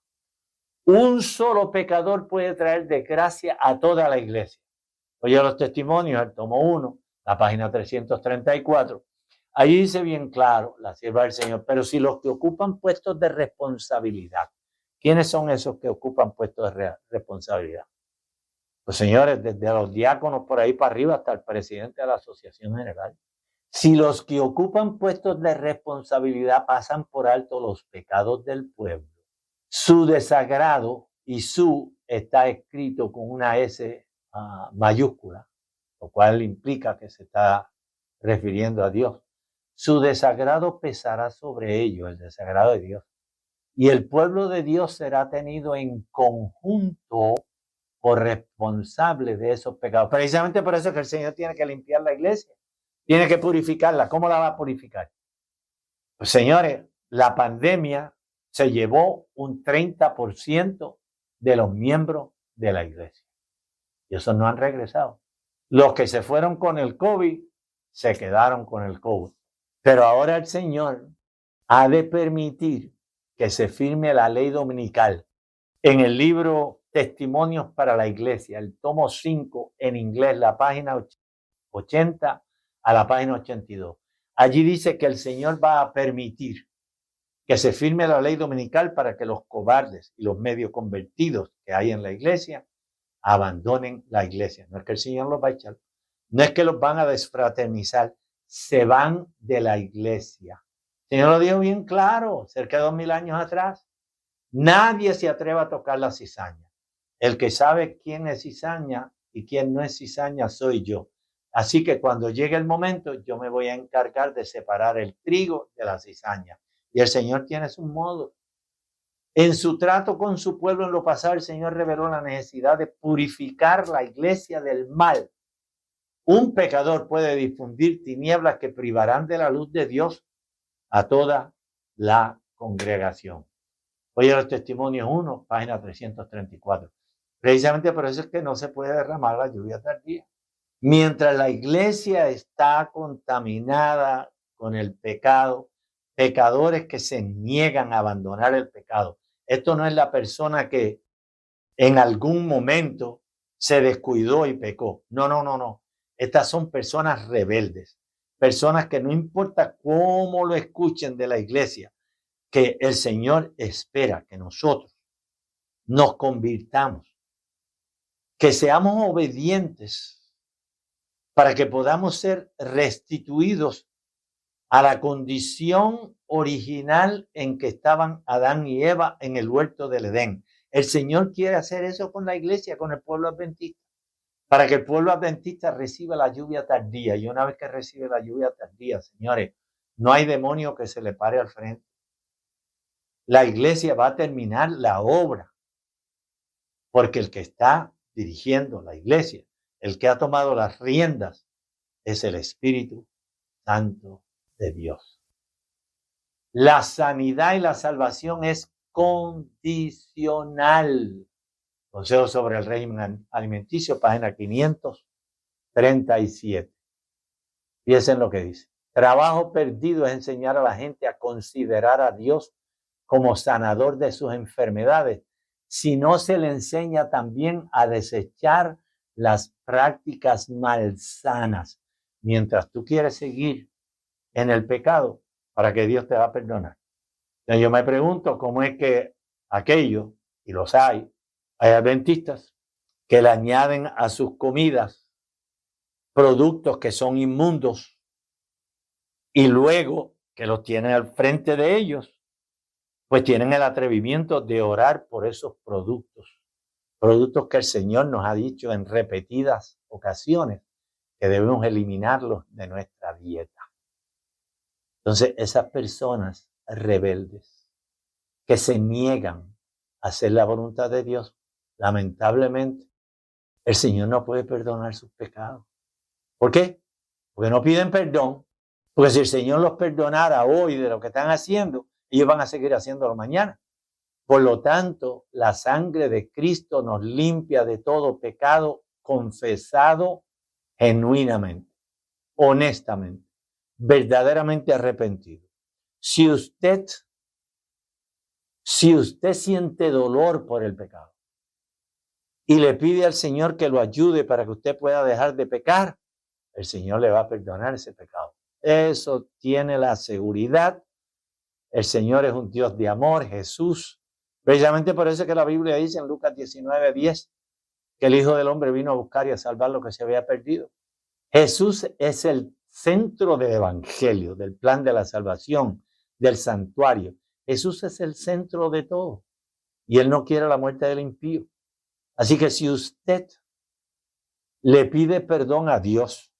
Un solo pecador puede traer desgracia a toda la iglesia. Oye los testimonios, el tomo 1, la página 334. Allí dice bien claro la sierva del Señor, pero si los que ocupan puestos de responsabilidad, ¿quiénes son esos que ocupan puestos de responsabilidad? Pues señores, desde los diáconos por ahí para arriba hasta el presidente de la Asociación General. Si los que ocupan puestos de responsabilidad pasan por alto los pecados del pueblo, su desagrado, y su está escrito con una S mayúscula, lo cual implica que se está refiriendo a Dios. Su desagrado pesará sobre ellos, el desagrado de Dios. Y el pueblo de Dios será tenido en conjunto por responsable de esos pecados. Precisamente por eso es que el Señor tiene que limpiar la iglesia. Tiene que purificarla. ¿Cómo la va a purificar? Pues señores, la pandemia se llevó un 30% de los miembros de la iglesia. Y esos no han regresado. Los que se fueron con el COVID, se quedaron con el COVID. Pero ahora el Señor ha de permitir que se firme la ley dominical. En el libro Testimonios para la Iglesia, el tomo 5 en inglés, la página 80 a la página 82. Allí dice que el Señor va a permitir que se firme la ley dominical para que los cobardes y los medio convertidos que hay en la iglesia abandonen la iglesia. No es que el Señor los va a echar, no es que los van a desfraternizar, se van de la iglesia. El Señor lo dijo bien claro, cerca de 2000 años atrás. Nadie se atreve a tocar la cizaña. El que sabe quién es cizaña y quién no es cizaña soy yo. Así que cuando llegue el momento, yo me voy a encargar de separar el trigo de la cizaña. Y el Señor tiene su modo. En su trato con su pueblo en lo pasado, el Señor reveló la necesidad de purificar la iglesia del mal. Un pecador puede difundir tinieblas que privarán de la luz de Dios a toda la congregación. Oye, los testimonios 1, página 334. Precisamente por eso es que no se puede derramar la lluvia tardía. Mientras la iglesia está contaminada con el pecado, pecadores que se niegan a abandonar el pecado. Esto no es la persona que en algún momento se descuidó y pecó. No. Estas son personas rebeldes, personas que no importa cómo lo escuchen de la iglesia, que el Señor espera que nosotros nos convirtamos, que seamos obedientes para que podamos ser restituidos a la condición original en que estaban Adán y Eva en el huerto del Edén. El Señor quiere hacer eso con la iglesia, con el pueblo adventista, para que el pueblo adventista reciba la lluvia tardía. Y una vez que recibe la lluvia tardía, señores, no hay demonio que se le pare al frente. La iglesia va a terminar la obra, porque el que está dirigiendo la iglesia, el que ha tomado las riendas, es el Espíritu Santo de Dios. La sanidad y la salvación es condicional. Consejo sobre el régimen alimenticio, página 537. Fíjense lo que dice. Trabajo perdido es enseñar a la gente a considerar a Dios como sanador de sus enfermedades, si no se le enseña también a desechar las prácticas malsanas. Mientras tú quieres seguir en el pecado, para que Dios te va a perdonar. Entonces yo me pregunto cómo es que aquellos, y los hay adventistas, que le añaden a sus comidas productos que son inmundos y luego que los tienen al frente de ellos, pues tienen el atrevimiento de orar por esos productos que el Señor nos ha dicho en repetidas ocasiones que debemos eliminarlos de nuestra dieta. Entonces, esas personas rebeldes que se niegan a hacer la voluntad de Dios, lamentablemente, el Señor no puede perdonar sus pecados. ¿Por qué? Porque no piden perdón, porque si el Señor los perdonara hoy de lo que están haciendo, ellos van a seguir haciéndolo mañana. Por lo tanto, la sangre de Cristo nos limpia de todo pecado confesado genuinamente, honestamente, verdaderamente arrepentido. Si usted siente dolor por el pecado y le pide al Señor que lo ayude para que usted pueda dejar de pecar, el Señor le va a perdonar ese pecado. Eso tiene la seguridad. El Señor es un Dios de amor, Jesús. Precisamente por eso es que la Biblia dice en Lucas 19:10 que el Hijo del Hombre vino a buscar y a salvar lo que se había perdido. Jesús es el centro del evangelio, del plan de la salvación, del santuario. Jesús es el centro de todo y Él no quiere la muerte del impío. Así que si usted le pide perdón a Dios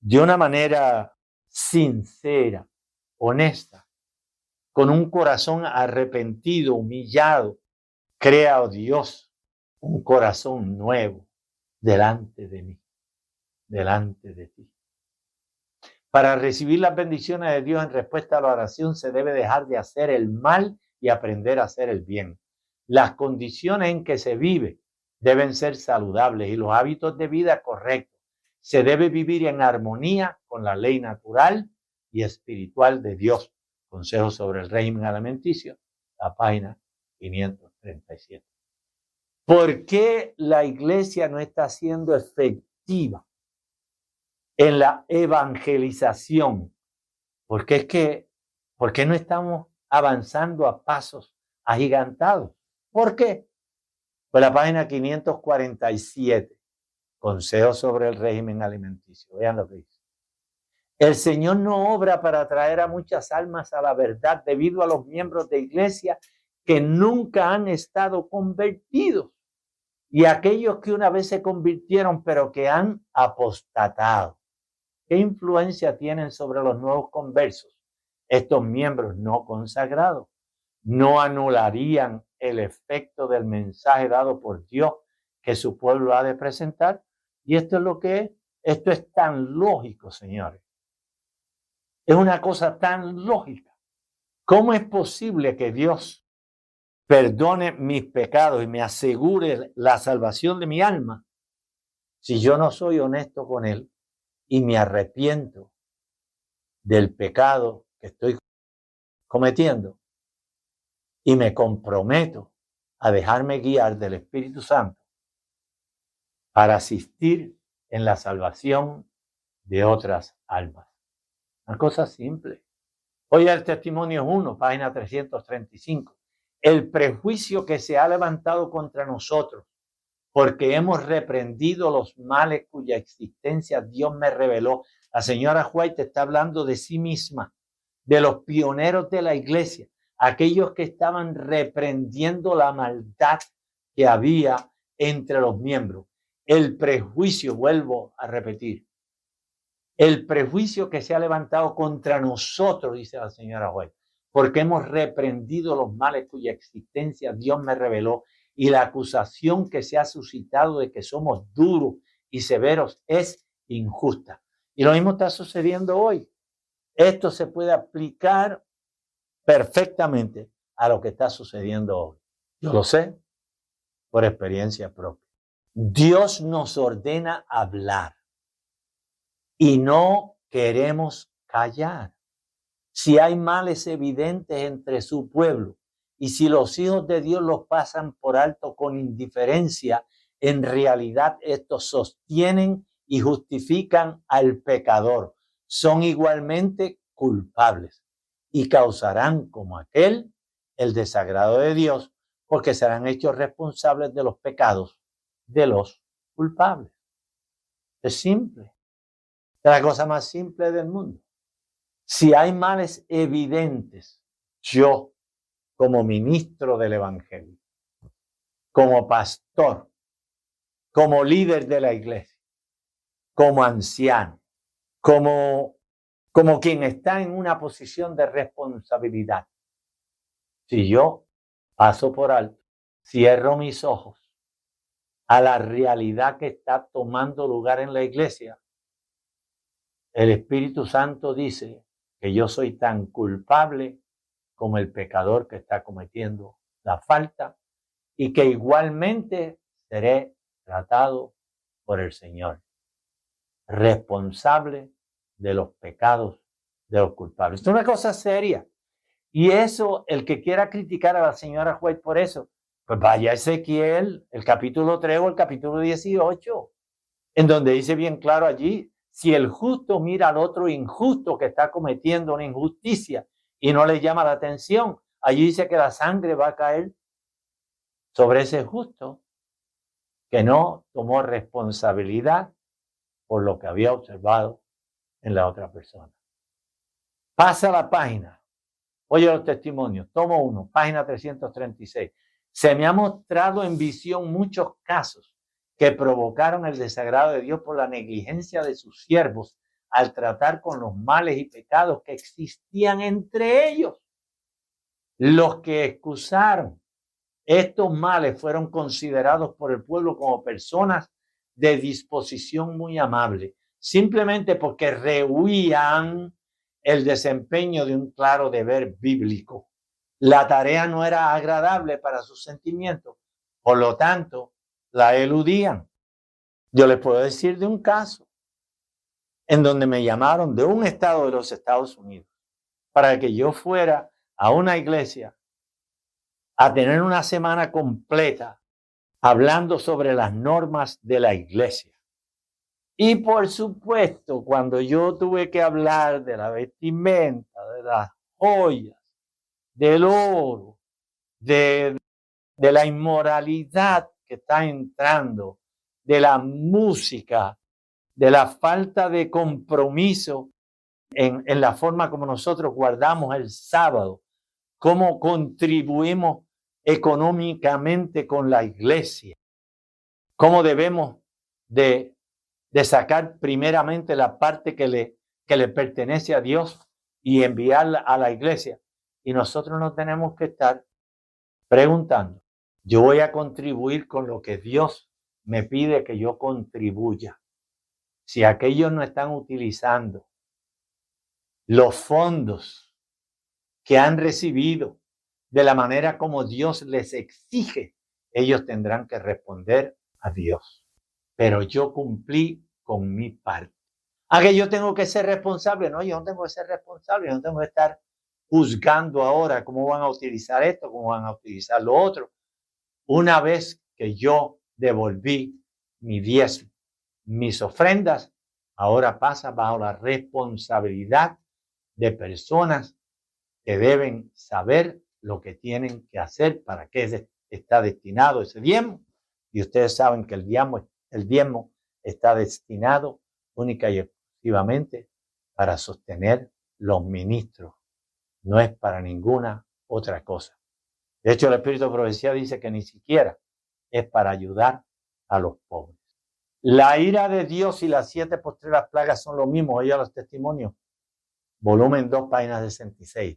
de una manera sincera, honesta, con un corazón arrepentido, humillado, crea, oh Dios, un corazón nuevo delante de mí, delante de ti. Para recibir las bendiciones de Dios en respuesta a la oración se debe dejar de hacer el mal y aprender a hacer el bien. Las condiciones en que se vive deben ser saludables y los hábitos de vida correctos. Se debe vivir en armonía con la ley natural y espiritual de Dios. Consejo sobre el régimen alimenticio, la página 537. ¿Por qué la iglesia no está siendo efectiva en la evangelización? ¿Por qué no estamos avanzando a pasos agigantados. ¿Por qué? Pues la página 547, Consejos sobre el régimen alimenticio. Vean lo que dice. El Señor no obra para atraer a muchas almas a la verdad debido a los miembros de iglesia que nunca han estado convertidos y aquellos que una vez se convirtieron pero que han apostatado. ¿Qué influencia tienen sobre los nuevos conversos? Estos miembros no consagrados no anularían el efecto del mensaje dado por Dios que su pueblo ha de presentar. Y esto es lo que es. Esto es tan lógico, señores. Es una cosa tan lógica. ¿Cómo es posible que Dios perdone mis pecados y me asegure la salvación de mi alma si yo no soy honesto con Él y me arrepiento del pecado que estoy cometiendo y me comprometo a dejarme guiar del Espíritu Santo para asistir en la salvación de otras almas? Una cosa simple. Oye, el testimonio 1, página 335. El prejuicio que se ha levantado contra nosotros porque hemos reprendido los males cuya existencia Dios me reveló. La señora White está hablando de sí misma, de los pioneros de la iglesia, aquellos que estaban reprendiendo la maldad que había entre los miembros. El prejuicio, vuelvo a repetir, el prejuicio que se ha levantado contra nosotros, dice la señora White, porque hemos reprendido los males cuya existencia Dios me reveló, y la acusación que se ha suscitado de que somos duros y severos es injusta. Y lo mismo está sucediendo hoy. Esto se puede aplicar perfectamente a lo que está sucediendo hoy. Yo lo sé por experiencia propia. Dios nos ordena hablar y no queremos callar. Si hay males evidentes entre su pueblo y si los hijos de Dios los pasan por alto con indiferencia, en realidad estos sostienen y justifican al pecador. Son igualmente culpables y causarán como aquel el desagrado de Dios, porque serán hechos responsables de los pecados de los culpables. Es simple. Es la cosa más simple del mundo. Si hay males evidentes, yo, como ministro del Evangelio, como pastor, como líder de la iglesia, como anciano, como quien está en una posición de responsabilidad, si yo paso por alto, cierro mis ojos a la realidad que está tomando lugar en la iglesia, el Espíritu Santo dice que yo soy tan culpable como el pecador que está cometiendo la falta y que igualmente seré tratado por el Señor, responsable de los pecados de los culpables. Es una cosa seria. Y eso, el que quiera criticar a la señora White por eso, pues vaya a Ezequiel, el capítulo 3 o el capítulo 18, en donde dice bien claro allí, si el justo mira al otro injusto que está cometiendo una injusticia y no le llama la atención, allí dice que la sangre va a caer sobre ese justo que no tomó responsabilidad por lo que había observado en la otra persona. Pasa la página. Oye los testimonios. Tomo 1, página 336. Se me ha mostrado en visión muchos casos que provocaron el desagrado de Dios por la negligencia de sus siervos al tratar con los males y pecados que existían entre ellos. Los que excusaron estos males fueron considerados por el pueblo como personas de disposición muy amable, simplemente porque rehuían el desempeño de un claro deber bíblico. La tarea no era agradable para sus sentimientos, por lo tanto, la eludían. Yo les puedo decir de un caso en donde me llamaron de un estado de los Estados Unidos para que yo fuera a una iglesia a tener una semana completa hablando sobre las normas de la iglesia. Y por supuesto, cuando yo tuve que hablar de la vestimenta, de las joyas, del oro, de la inmoralidad que está entrando, de la música, de la falta de compromiso en la forma como nosotros guardamos el sábado, cómo contribuimos económicamente con la iglesia, cómo debemos de sacar primeramente la parte que le pertenece a Dios y enviarla a la iglesia. Y nosotros nos tenemos que estar preguntando, yo voy a contribuir con lo que Dios me pide que yo contribuya. Si aquellos no están utilizando los fondos que han recibido de la manera como Dios les exige, ellos tendrán que responder a Dios. Pero yo cumplí con mi parte. ¿A que yo tengo que ser responsable? No, yo no tengo que ser responsable, yo no tengo que estar juzgando ahora cómo van a utilizar esto, cómo van a utilizar lo otro. Una vez que yo devolví mi diezmo, mis ofrendas, ahora pasa bajo la responsabilidad de personas que deben saber lo que tienen que hacer, para qué está destinado ese diezmo. Y ustedes saben que el diezmo está destinado única y exclusivamente para sostener los ministros. No es para ninguna otra cosa. De hecho, el Espíritu de Profecía dice que ni siquiera es para ayudar a los pobres. La ira de Dios y las 7 postreras plagas son lo mismo. Oye los testimonios. Volumen 2, página 66.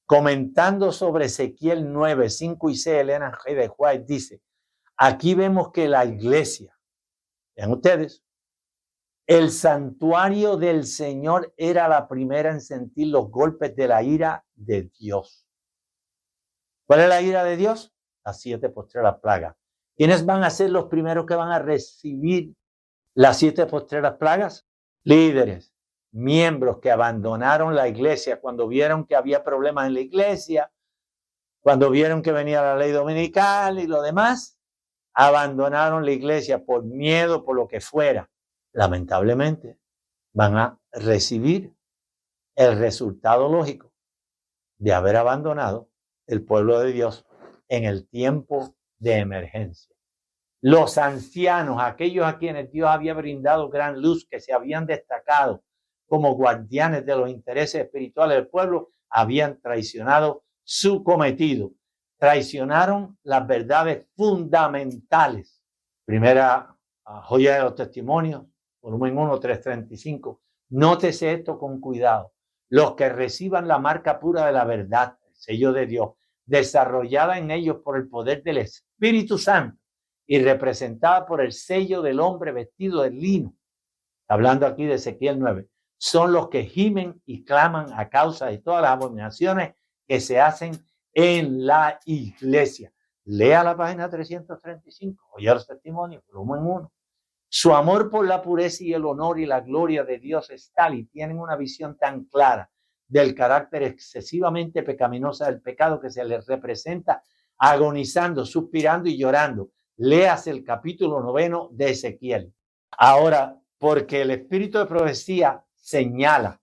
Comentando sobre Ezequiel 9, 5 y 6, Elena G. de White dice, aquí vemos que la iglesia, vean ustedes, el santuario del Señor era la primera en sentir los golpes de la ira de Dios. ¿Cuál es la ira de Dios? Las 7 postreras plagas. ¿Quiénes van a ser los primeros que van a recibir las 7 postreras plagas? Líderes, miembros que abandonaron la iglesia cuando vieron que había problemas en la iglesia, cuando vieron que venía la ley dominical y lo demás, abandonaron la iglesia por miedo, por lo que fuera. Lamentablemente, van a recibir el resultado lógico de haber abandonado el pueblo de Dios en el tiempo de emergencia. Los ancianos, aquellos a quienes Dios había brindado gran luz, que se habían destacado como guardianes de los intereses espirituales del pueblo, habían traicionado su cometido. Traicionaron las verdades fundamentales. Primera joya de los testimonios, volumen 1, 335. Nótese esto con cuidado. Los que reciban la marca pura de la verdad, el sello de Dios, desarrollada en ellos por el poder del Espíritu Santo y representada por el sello del hombre vestido de lino, hablando aquí de Ezequiel 9, son los que gimen y claman a causa de todas las abominaciones que se hacen en la iglesia. Lea la página 335, oye los testimonios, volumen 1. Su amor por la pureza y el honor y la gloria de Dios es tal, y tienen una visión tan clara del carácter excesivamente pecaminoso del pecado, que se les representa agonizando, suspirando y llorando. Léase el capítulo 9 de Ezequiel. Ahora, porque el Espíritu de Profecía señala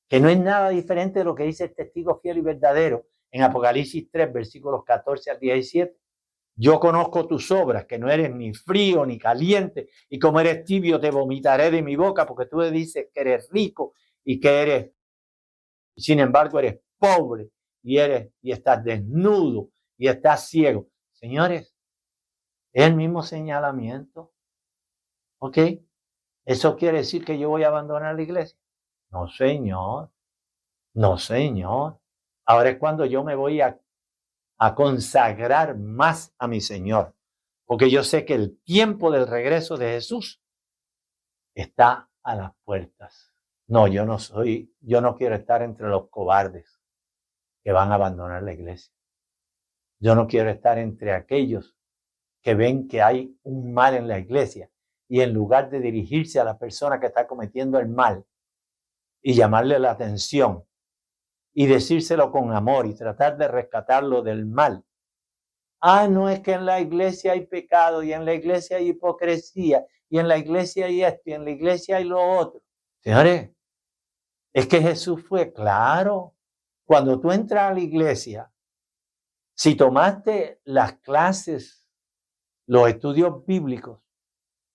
que no es nada diferente de lo que dice el testigo fiel y verdadero en Apocalipsis 3, versículos 14 al 17. Yo conozco tus obras, que no eres ni frío ni caliente, y como eres tibio te vomitaré de mi boca, porque tú dices que eres rico y que eres, sin embargo, eres pobre y estás desnudo y estás ciego. Señores, es el mismo señalamiento. ¿Ok? ¿Eso quiere decir que yo voy a abandonar la iglesia? No, señor. No, señor. Ahora es cuando yo me voy a consagrar más a mi Señor, porque yo sé que el tiempo del regreso de Jesús está a las puertas. No, yo no quiero estar entre los cobardes que van a abandonar la iglesia. Yo no quiero estar entre aquellos que ven que hay un mal en la iglesia y en lugar de dirigirse a la persona que está cometiendo el mal y llamarle la atención y decírselo con amor y tratar de rescatarlo del mal. No es que en la iglesia hay pecado y en la iglesia hay hipocresía y en la iglesia hay esto y en la iglesia hay lo otro. Señores, es que Jesús fue claro Cuando tú entras a la iglesia, si tomaste las clases, los estudios bíblicos,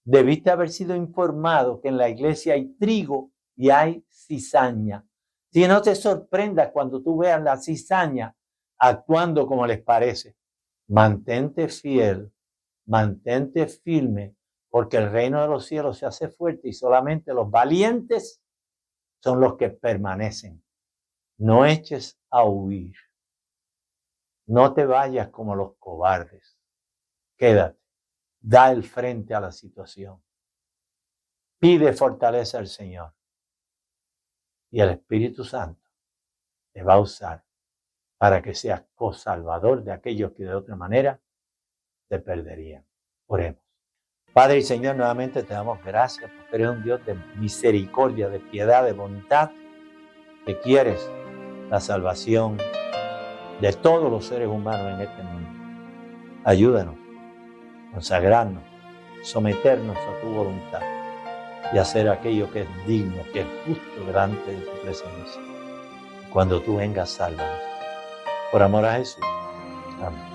debiste haber sido informado que en la iglesia hay trigo y hay cizaña. Si no te sorprendas cuando tú veas la cizaña actuando como les parece. Mantente fiel, mantente firme, porque el reino de los cielos se hace fuerte y solamente los valientes son los que permanecen. No eches a huir. No te vayas como los cobardes. Quédate. Da el frente a la situación. Pide fortaleza al Señor. Y el Espíritu Santo te va a usar para que seas co-salvador de aquellos que de otra manera te perderían. Oremos. Padre y Señor, nuevamente te damos gracias porque eres un Dios de misericordia, de piedad, de bondad, que quieres la salvación de todos los seres humanos en este mundo. Ayúdanos, consagrarnos, someternos a tu voluntad y hacer aquello que es digno, que es justo delante de tu presencia. Cuando tú vengas, sálvanos. Por amor a Jesús. Amén.